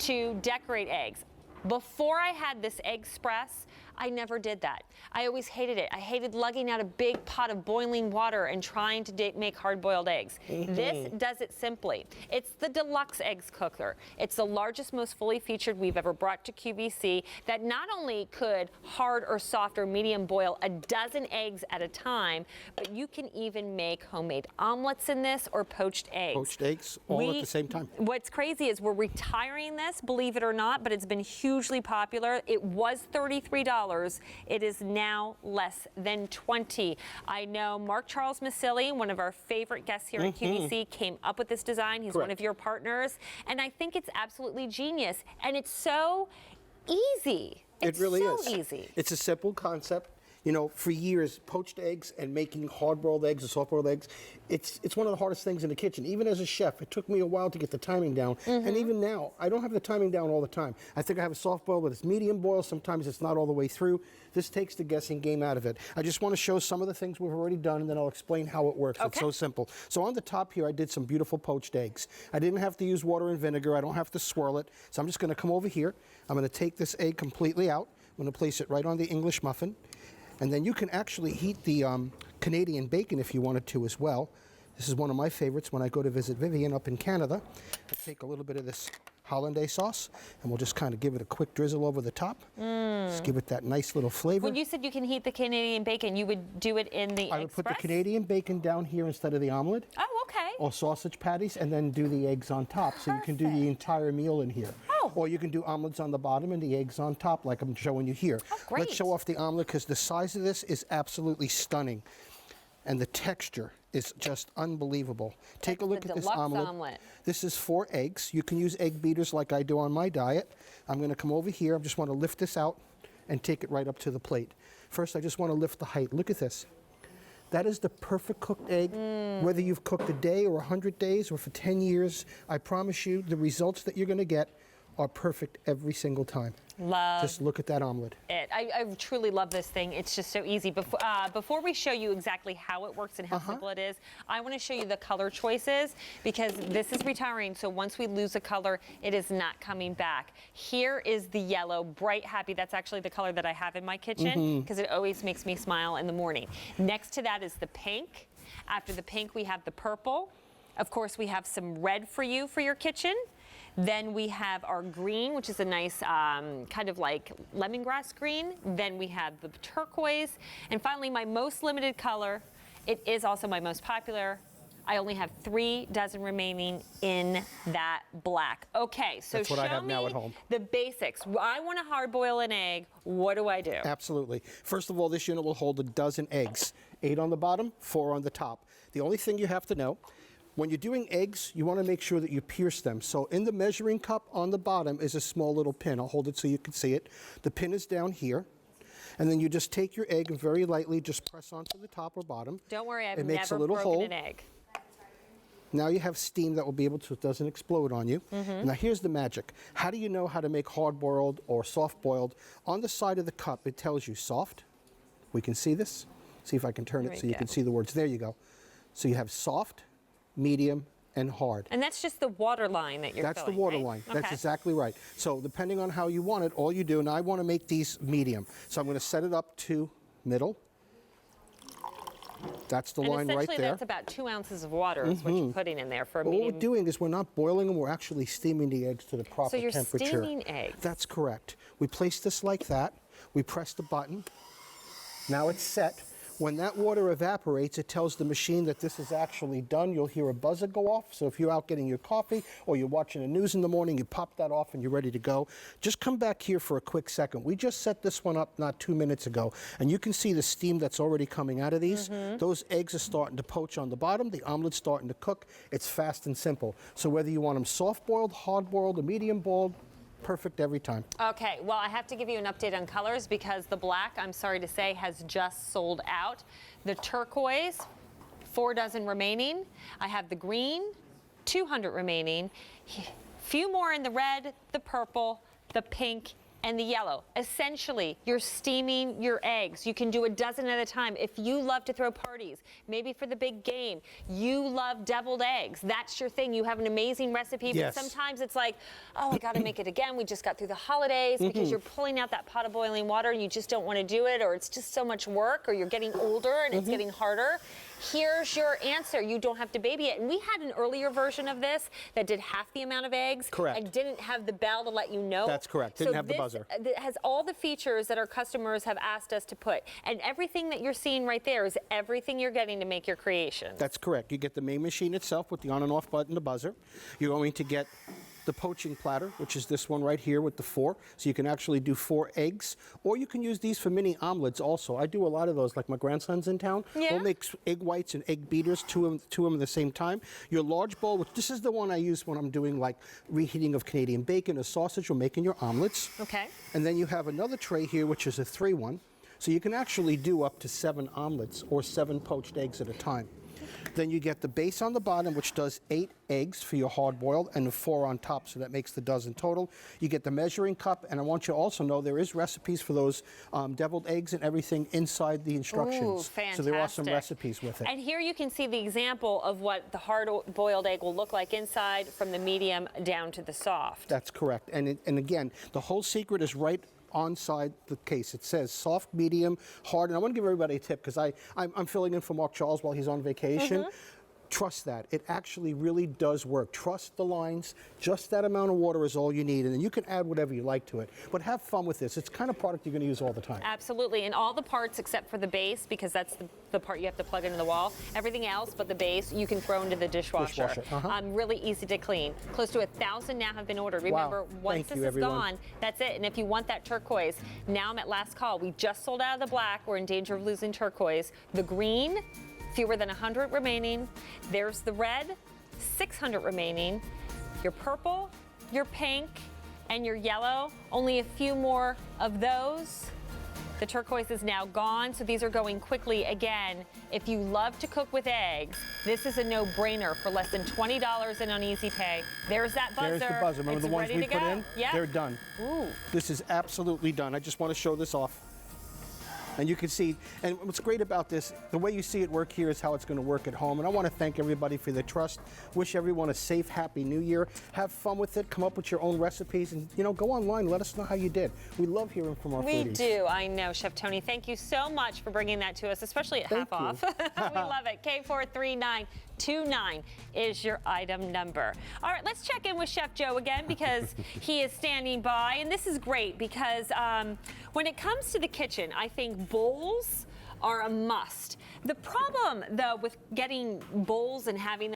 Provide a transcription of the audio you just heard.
to decorate eggs. Before I had this Eggspress, I never did that. I always hated it. I hated lugging out a big pot of boiling water and trying to make hard-boiled eggs. This does it simply. It's the Deluxe Eggs Cooker. It's the largest, most fully featured we've ever brought to QVC that not only could hard or soft or medium boil a dozen eggs at a time, but you can even make homemade omelets in this or poached eggs. Poached eggs all at the same time. What's crazy is we're retiring this, believe it or not, but it's been hugely popular. It was $33. It is now less than $20. I know Mark Charles Masilli, one of our favorite guests here at QVC, came up with this design. He's one of your partners, and I think it's absolutely genius. And it's so easy. It really is. So easy. It's a simple concept. You know, for years, poached eggs and making hard-boiled eggs or soft-boiled eggs, it's one of the hardest things in the kitchen. Even as a chef, it took me a while to get the timing down. And even now, I don't have the timing down all the time. I think I have a soft boil, but it's medium boil. Sometimes it's not all the way through. This takes the guessing game out of it. I just want to show some of the things we've already done, and then I'll explain how it works. Okay. It's so simple. So on the top here, I did some beautiful poached eggs. I didn't have to use water and vinegar. I don't have to swirl it. So I'm just going to come over here. I'm going to take this egg completely out. I'm going to place it right on the English muffin. And then you can actually heat the Canadian bacon if you wanted to as well. This is one of my favorites when I go to visit Vivian up in Canada. I take a little bit of this Hollandaise sauce, and we'll just kind of give it a quick drizzle over the top. Just give it that nice little flavor. When you said you can heat the Canadian bacon, you would do it in the I would put the Canadian bacon down here instead of the omelet. Oh, okay. Or sausage patties, and then do the eggs on top. So you can do the entire meal in here. Oh. Or you can do omelets on the bottom and the eggs on top like I'm showing you here. Oh, great. Let's show off the omelet because the size of this is absolutely stunning. And the texture is just unbelievable. Take a look at this omelet. This is 4 eggs. You can use egg beaters like I do on my diet. I'm going to come over here. I just want to lift this out and take it right up to the plate. First, I just want to lift the height. Look at this. That is the perfect cooked egg. Whether you've cooked a day or 100 days or for 10 years, I promise you the results that you're going to get are perfect every single time. Love Just look at that omelet. I truly love this thing. It's just so easy. Before we show you exactly how it works and how simple it is, I want to show you the color choices because this is retiring. So once we lose a color, it is not coming back. Here is the yellow, bright, happy. That's actually the color that I have in my kitchen because it always makes me smile in the morning. Next to that is the pink. After the pink, we have the purple. Of course, we have some red for you for your kitchen. Then we have our green, which is a nice kind of like lemongrass green. Then we have the turquoise. And finally, my most limited color, it is also my most popular. I only have 3 dozen remaining in that black. Okay, so that's what I have show now me at home. The basics. I want to hard boil an egg. What do I do? Absolutely. First of all, this unit will hold a dozen eggs. 8 on the bottom, 4 on the top. The only thing you have to know, when you're doing eggs, you want to make sure that you pierce them. So in the measuring cup on the bottom is a small little pin. I'll hold it so you can see it. The pin is down here. And then you just take your egg and very lightly just press onto the top or bottom. Don't worry, I've never broken hole. an egg. Now you have steam that will be able to, it doesn't explode on you. Now here's the magic. How do you know how to make hard-boiled or soft-boiled? On the side of the cup, it tells you soft. We can see this. See if I can turn it so you can see the words. There you go. So you have soft, medium, and hard. And that's just the water line that you're That's filling, the water right? line. Okay. That's exactly right. So depending on how you want it, all you do, and I want to make these medium. So I'm going to set it up to middle. That's the line right there. Essentially, that's about 2 ounces of water is what you're putting in there for a medium. What we're doing is we're not boiling them, we're actually steaming the eggs to the proper temperature. So you're steaming eggs. That's correct. We place this like that. We press the button. Now it's set. When that water evaporates, it tells the machine that this is actually done. You'll hear a buzzer go off. So if you're out getting your coffee or you're watching the news in the morning, you pop that off and you're ready to go. Just come back here for a quick second. We just set this one up not 2 minutes ago, and you can see the steam that's already coming out of these. Those eggs are starting to poach on the bottom. The omelet's starting to cook. It's fast and simple. So whether you want them soft-boiled, hard-boiled, or medium-boiled, perfect every time. Okay, well, I have to give you an update on colors because the black, I'm sorry to say, has just sold out. The turquoise, 4 dozen remaining. I have the green, 200 remaining. Few more in the red, the purple, the pink, and the yellow. Essentially, you're steaming your eggs. You can do a dozen at a time. If you love to throw parties, maybe for the big game, you love deviled eggs. That's your thing. You have an amazing recipe, Yes. but sometimes it's like, oh, I got to make it again. We just got through the holidays because you're pulling out that pot of boiling water and you just don't want to do it, or it's just so much work, or you're getting older and it's getting harder. Here's your answer. You don't have to baby it. And we had an earlier version of this that did half the amount of eggs. Correct. And didn't have the bell to let you know. That's correct. Didn't have the buzzer. It has all the features that our customers have asked us to put. And everything that you're seeing right there is everything you're getting to make your creation. That's correct. You get the main machine itself with the on and off button, the buzzer. You're going to get the poaching platter, which is this one right here with the 4. So you can actually do 4 eggs, or you can use these for mini omelets also. I do a lot of those, like my grandson's in town. Yeah. We'll make egg whites and egg beaters, two of them at the same time. Your large bowl, which this is the one I use when I'm doing like reheating of Canadian bacon or sausage or making your omelets. Okay. And then you have another tray here, which is a 3-1. So you can actually do up to 7 omelets or 7 poached eggs at a time. Then you get the base on the bottom, which does 8 eggs for your hard-boiled, and 4 on top, so that makes the dozen total. You get the measuring cup, and I want you to also know there is recipes for those deviled eggs and everything inside the instructions. Ooh, fantastic. So there are some recipes with it. And here you can see the example of what the hard-boiled egg will look like inside, from the medium down to the soft. That's correct. And again, the whole secret is right onside the case. It says soft, medium, hard. And I want to give everybody a tip because I'm filling in for Mark Charles while he's on vacation. Trust that. It actually really does work. Trust the lines. Just that amount of water is all you need. And then you can add whatever you like to it. But have fun with this. It's the kind of product you're going to use all the time. Absolutely. And all the parts except for the base, because that's the part you have to plug into the wall. Everything else but the base, you can throw into the dishwasher. Really easy to clean. Close to 1,000 now have been ordered. Remember, once this is gone, that's it. And if you want that turquoise, now I'm at last call. We just sold out of the black. We're in danger of losing turquoise. The green, fewer than 100 remaining. There's the red, 600 remaining. Your purple, your pink, and your yellow, only a few more of those. The turquoise is now gone, so these are going quickly. Again, if you love to cook with eggs, this is a no-brainer for less than $20 and on Easy Pay. There's that buzzer. There's the buzzer. Remember It's the ones ready we to put go. in? Yeah. They're done. Ooh. This is absolutely done. I just want to show this off. And you can see, and what's great about this, the way you see it work here is how it's going to work at home. And I want to thank everybody for their trust. Wish everyone a safe, happy New Year. Have fun with it. Come up with your own recipes, and go online. Let us know how you did. We love hearing from our foodies. We do. I know, Chef Tony. Thank you so much for bringing that to us, especially at half off. We love it. K43929 is your item number. All right, let's check in with Chef Joe again because he is standing by. And this is great because when it comes to the kitchen, I think bowls are a must. The problem, though, with getting bowls and having